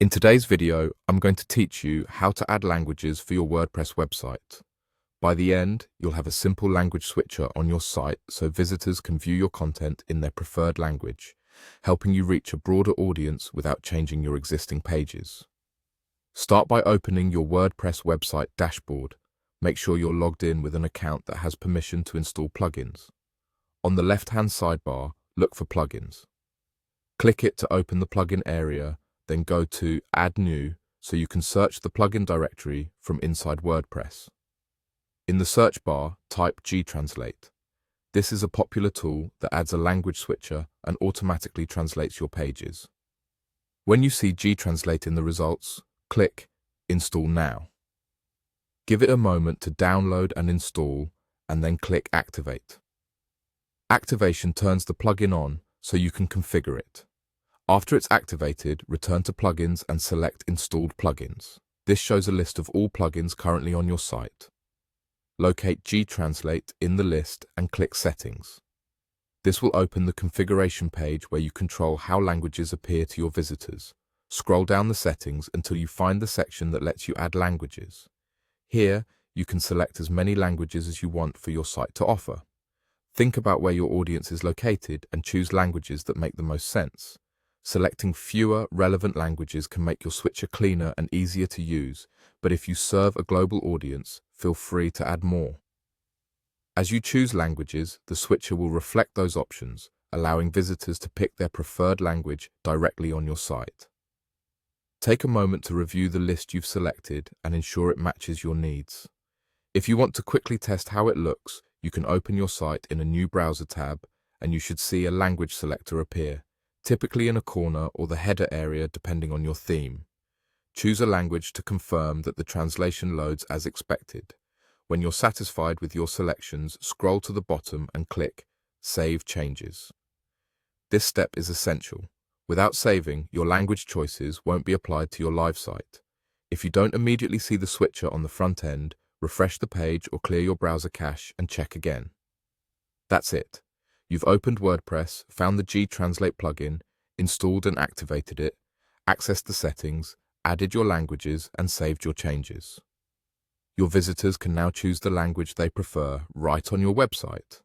In today's video, I'm going to teach you how to add languages for your WordPress website. By the end, you'll have a simple language switcher on your site so visitors can view your content in their preferred language, helping you reach a broader audience without changing your existing pages. Start by opening your WordPress website dashboard. Make sure you're logged in with an account that has permission to install plugins. On the left-hand sidebar, look for plugins. Click it to open the plugin area, then go to Add New so you can search the plugin directory from inside WordPress. In the search bar, type gTranslate. This is a popular tool that adds a language switcher and automatically translates your pages. When you see gTranslate in the results, click Install Now. Give it a moment to download and install, and then click Activate. Activation turns the plugin on so you can configure it. After it's activated, return to Plugins and select Installed Plugins. This shows a list of all plugins currently on your site. Locate gTranslate in the list and click Settings. This will open the configuration page where you control how languages appear to your visitors. Scroll down the settings until you find the section that lets you add languages. Here, you can select as many languages as you want for your site to offer. Think about where your audience is located and choose languages that make the most sense. Selecting fewer relevant languages can make your switcher cleaner and easier to use, but if you serve a global audience, feel free to add more. As you choose languages, the switcher will reflect those options, allowing visitors to pick their preferred language directly on your site. Take a moment to review the list you've selected and ensure it matches your needs. If you want to quickly test how it looks, you can open your site in a new browser tab, and you should see a language selector appear, typically in a corner or the header area depending on your theme. Choose a language to confirm that the translation loads as expected. When you're satisfied with your selections, scroll to the bottom and click Save Changes. This step is essential. Without saving, your language choices won't be applied to your live site. If you don't immediately see the switcher on the front end, refresh the page or clear your browser cache and check again. That's it. You've opened WordPress, found the gTranslate plugin, installed and activated it, accessed the settings, added your languages, and saved your changes. Your visitors can now choose the language they prefer right on your website.